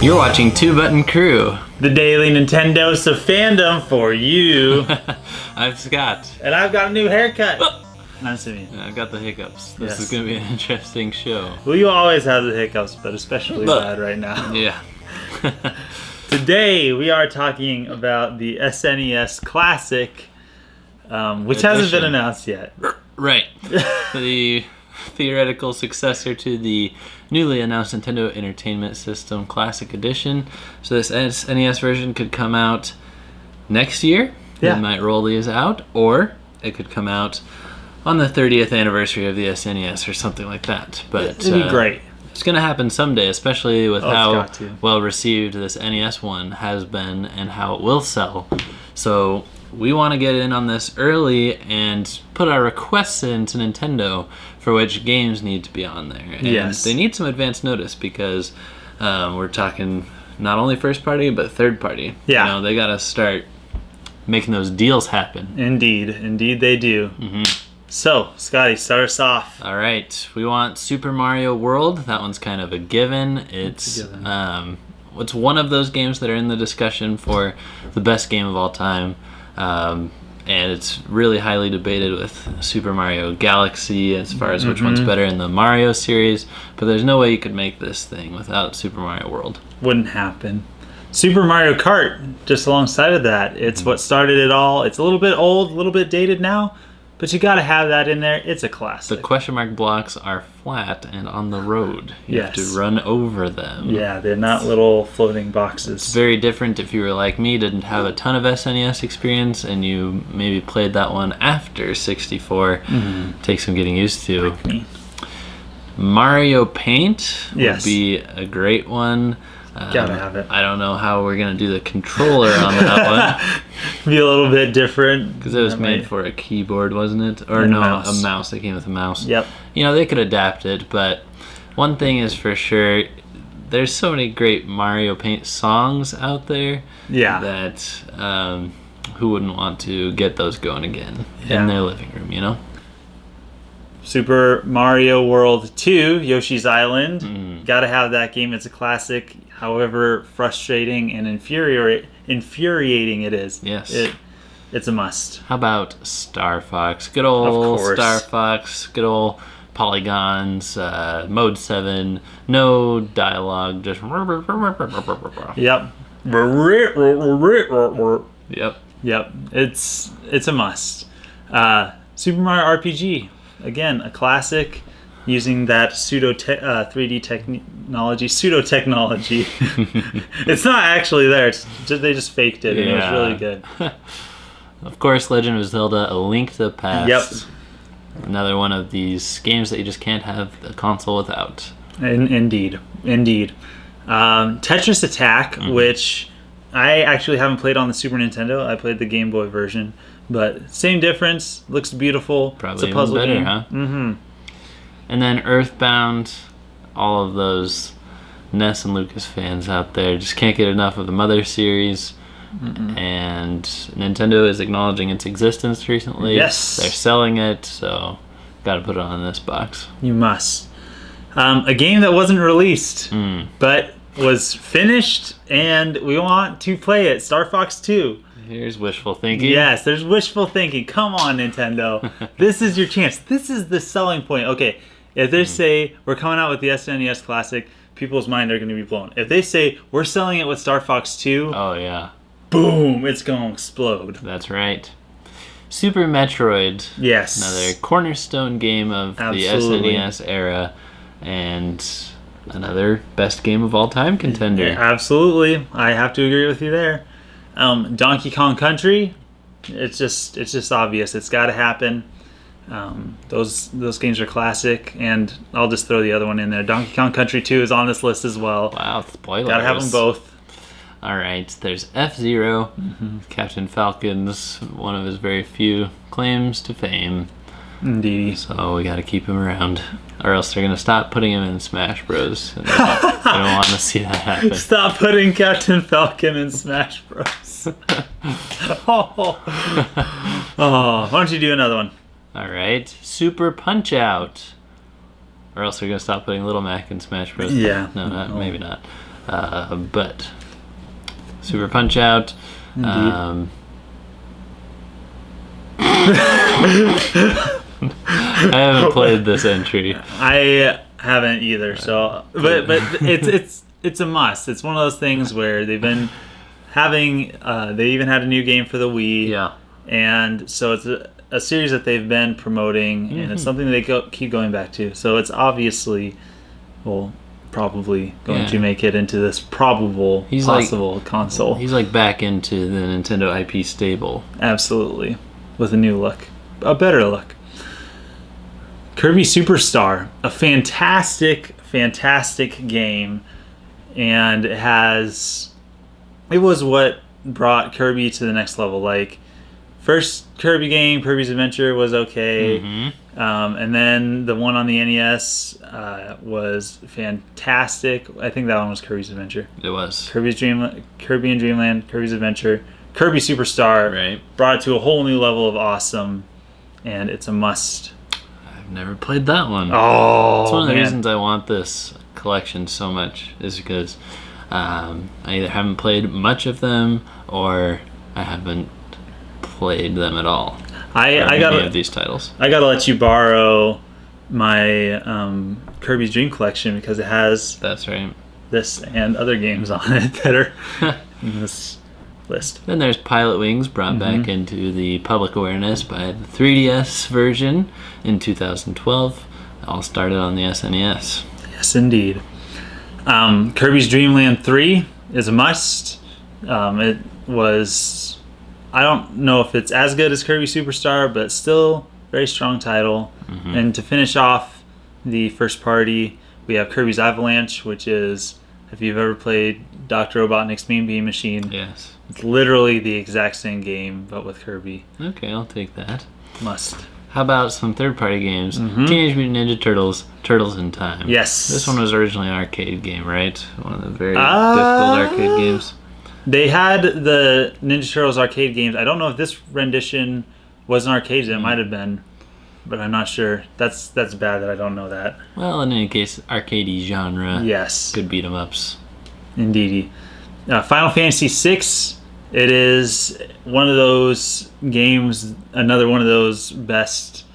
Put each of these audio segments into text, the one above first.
You're watching Two Button Crew, the daily Nintendo of fandom for you. I'm Scott. And I've got a new haircut. Nice to meet you. I've got the hiccups. This is going to be an interesting show. Well, you always have the hiccups, but especially bad right now. Yeah. Today we are talking about the SNES Classic, which hasn't been announced yet. Right. The theoretical successor to the newly announced Nintendo Entertainment System Classic Edition. So this SNES version could come out next year. Yeah. It might roll these out, or it could come out on the 30th anniversary of the SNES or something like that. But it'd be great. It's going to happen someday, especially with how to. well received this NES one has been and how it will sell. So we want to get in on this early and put our requests into Nintendo for which games need to be on there. And they need some advance notice because we're talking not only first party, but third party. Yeah. You know, they got to start making those deals happen. Indeed. Indeed they do. Mm-hmm. So, Scotty, start us off. All right. We want Super Mario World. That one's kind of a given. It's one of those games that are in the discussion for the best game of all time. And it's really highly debated with Super Mario Galaxy as far as which one's better in the Mario series. But there's no way you could make this thing without Super Mario World. Wouldn't happen. Super Mario Kart, just alongside of that, it's what started it all. It's a little bit old, a little bit dated now, but you gotta have that in there. It's a classic. The question mark blocks are flat and on the road. You have to run over them. Yeah, they're not little floating boxes. It's very different if you were like me, didn't have a ton of SNES experience, and you maybe played that one after 64. Takes some getting used to. Like me. Mario Paint would be a great one. Gotta have it. I don't know how we're gonna do the controller on that one. Be a little bit different because it was made for a keyboard, wasn't it? Or no, a mouse. It came with a mouse. Yep. You know, they could adapt it, but one thing is for sure, there's so many great Mario Paint songs out there. Yeah. That who wouldn't want to get those going again in their living room? You know. Super Mario World 2, Yoshi's Island. Gotta have that game. It's a classic, however frustrating and infuriating it is. Yes. It's a must. How about Star Fox? Good old Star Fox. Good old polygons. Mode 7. No dialogue. Just... Yep. Yep. Yep. It's a must. Super Mario RPG. Again, a classic, using that 3D technology. Pseudo-technology. It's not actually there. They just faked it, and it was really good. Of course, Legend of Zelda: A Link to the Past. Yep. Another one of these games that you just can't have the console without. Indeed. Tetris Attack, which I actually haven't played on the Super Nintendo. I played the Game Boy version. But same difference. Looks beautiful. Probably it's a puzzle better, game. Huh? And then EARTHBOUND. All of those NES and Lucas fans out there just can't get enough of the Mother series. And Nintendo is acknowledging its existence recently. Yes. They're selling it, so got to put it on this box. You must. A game that wasn't released, but was finished, and we want to play it. Star Fox 2. Here's wishful thinking. Yes, there's wishful thinking. Come on, Nintendo. This is your chance. This is the selling point. Okay, if they say we're coming out with the SNES Classic, people's mind are going to be blown. If they say we're selling it with Star Fox 2, oh yeah, boom, it's going to explode. That's right. Super Metroid. Yes. Another cornerstone game of the SNES era, and another best game of all time contender. Yeah, absolutely. I have to agree with you there. Donkey Kong Country, it's just obvious. It's got to happen. Those games are classic, and I'll just throw the other one in there. Donkey Kong Country 2 is on this list as well. Wow, spoilers. Gotta have them both. All right, there's F-Zero, Captain Falcon's one of his very few claims to fame. Indeed. So we got to keep him around, or else they're gonna stop putting him in Smash Bros. And I don't want to see that happen. Stop putting Captain Falcon in Smash Bros. Oh, why don't you do another one? All right, Super Punch Out. Or else they're gonna stop putting Little Mac in Smash Bros. Yeah. No, maybe not. But Super Punch Out. I haven't played this entry. I haven't either. So, but it's a must. It's one of those things where they've been having. They even had a new game for the Wii. Yeah. And so it's a series that they've been promoting, and it's something they keep going back to. So it's obviously, probably going to make it into this possible console. He's like back into the Nintendo IP stable. Absolutely. With a new look. A better look. Kirby Superstar. A fantastic game. And it was what brought Kirby to the next level. Like, first Kirby game, Kirby's Adventure, was okay. And then the one on the NES was fantastic. I think that one was Kirby's Adventure. It was. Kirby and Dreamland, Kirby's Adventure, Kirby Superstar. Right. Brought it to a whole new level of awesome, and it's a must. I've never played that one. Oh, it's one of the reasons I want this collection so much, is because I either haven't played much of them, or I haven't played them at all. I gotta any of these titles. I gotta let you borrow my Kirby's Dream Collection, because it has That's right. this and other games on it that are in this list. Then there's PILOTWINGS, brought back into the public awareness by the 3DS version in 2012. It all started on the SNES. Yes, indeed. Kirby's Dream Land 3 is a must. It was... I don't know if it's as good as Kirby Superstar, but still very strong title. And to finish off the first party, we have Kirby's Avalanche, which is, if you've ever played Dr. Robotnik's Mean Bean Machine, Yes. it's literally the exact same game, but with Kirby. Okay, I'll take that. Must. How about some third-party games? Teenage Mutant Ninja Turtles, Turtles in Time. Yes. This one was originally an arcade game, right? One of the very difficult arcade games. They had the Ninja Turtles arcade games. I don't know if this rendition was an arcade. It might have been, but I'm not sure. That's bad that I don't know that. Well, in any case, arcadey genre. Yes. Good beat-em-ups. Indeedy. Final Fantasy VI. It is one of those games, another one of those best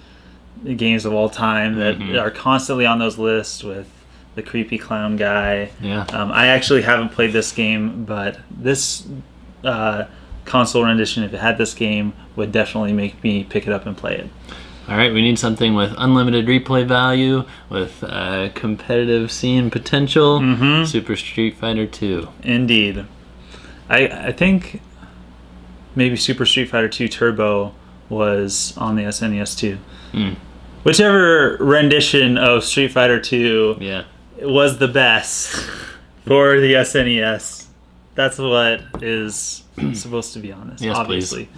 games of all time that are constantly on those lists with the creepy clown guy. Yeah. I actually haven't played this game, but this console rendition, if it had this game, would definitely make me pick it up and play it. All right, we need something with unlimited replay value, with competitive scene potential. Super Street Fighter 2. Indeed. I think maybe Super Street Fighter 2 Turbo was on the SNES too. Whichever rendition of Street Fighter 2 was the best for the SNES. That's what is supposed to be on this, yes, obviously.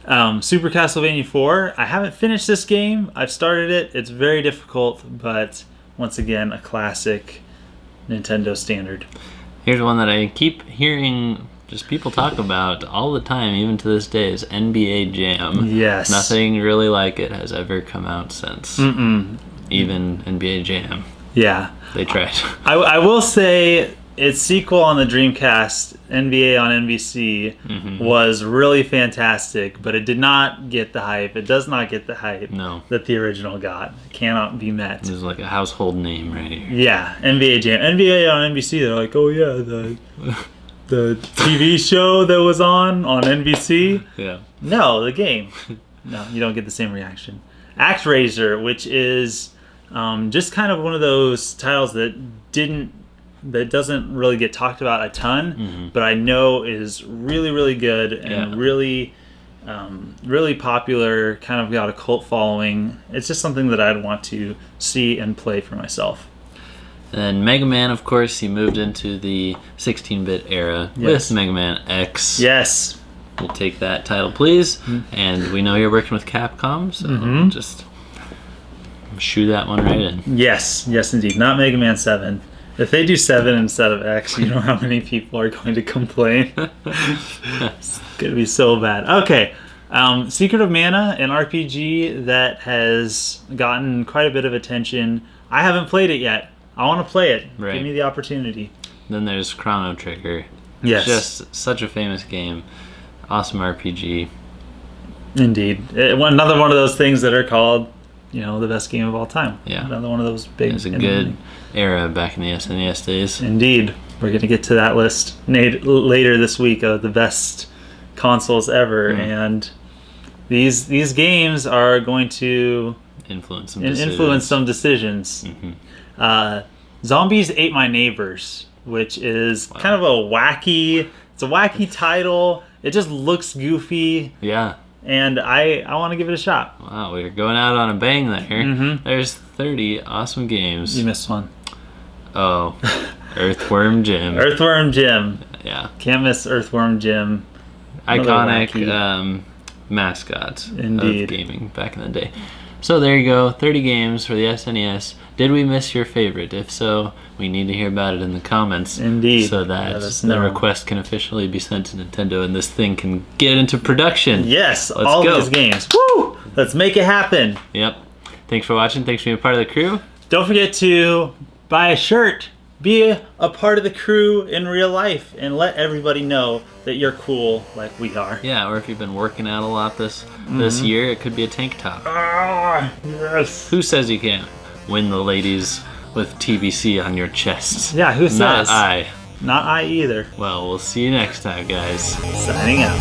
Super Castlevania 4. I haven't finished this game. I've started it. It's very difficult, but once again, a classic Nintendo standard. Here's one that I keep hearing just people talk about all the time, even to this day, is NBA Jam. Yes. Nothing really like it has ever come out since. Even NBA Jam. Yeah. They tried. I will say its sequel on the Dreamcast, NBA on NBC, was really fantastic, but it did not get the hype. It does not get the hype that the original got. It cannot be met. It was like a household name right here. Yeah, NBA Jam. NBA on NBC, they're like, oh yeah, the TV show that was on NBC. Yeah. No, the game. No, you don't get the same reaction. ACTRAISER, which is just kind of one of those titles that doesn't really get talked about a ton, but I know is really, really good and really popular, kind of got a cult following. It's just something that I'd want to see and play for myself. And Mega Man, of course, he moved into the 16-bit era with Mega Man X. Yes. We'll take that title, please. And we know you're working with Capcom, so just shoot that one right in. Yes, yes indeed. Not Mega Man 7. If they do 7 instead of X, you know how many people are going to complain. It's going to be so bad. Okay. Secret of Mana, an RPG that has gotten quite a bit of attention. I haven't played it yet. I want to play it. Right. Give me the opportunity. Then there's Chrono Trigger. Yes. Just such a famous game. Awesome RPG. Indeed. Another one of those things that are called, the best game of all time. Yeah. Another one of those big... It was a good era back in the SNES days. Indeed. We're going to get to that list later this week of the best consoles ever. And these games are going to... influence some decisions. Zombies Ate My Neighbors, which is kind of a wacky title. It just looks goofy. Yeah. And I want to give it a shot. Wow, we're going out on a bang there. There's 30 awesome games. You missed one. Oh, Earthworm Jim. Earthworm Jim. Yeah. Can't miss Earthworm Jim. Iconic mascot Indeed. of gaming back in the day. So there you go, 30 games for the SNES. Did we miss your favorite? If so, we need to hear about it in the comments. Indeed. So that the request can officially be sent to Nintendo and this thing can get into production. Yes, all these games. Woo! Let's make it happen. Yep. Thanks for watching. Thanks for being a part of the crew. Don't forget to buy a shirt. Be a part of the crew in real life and let everybody know that you're cool like we are. Yeah, or if you've been working out a lot this year, it could be a tank top. Ah, yes. Who says you can't win the ladies with TBC on your chest? Yeah, who says? Not I. Not I either. Well, we'll see you next time, guys. Signing out.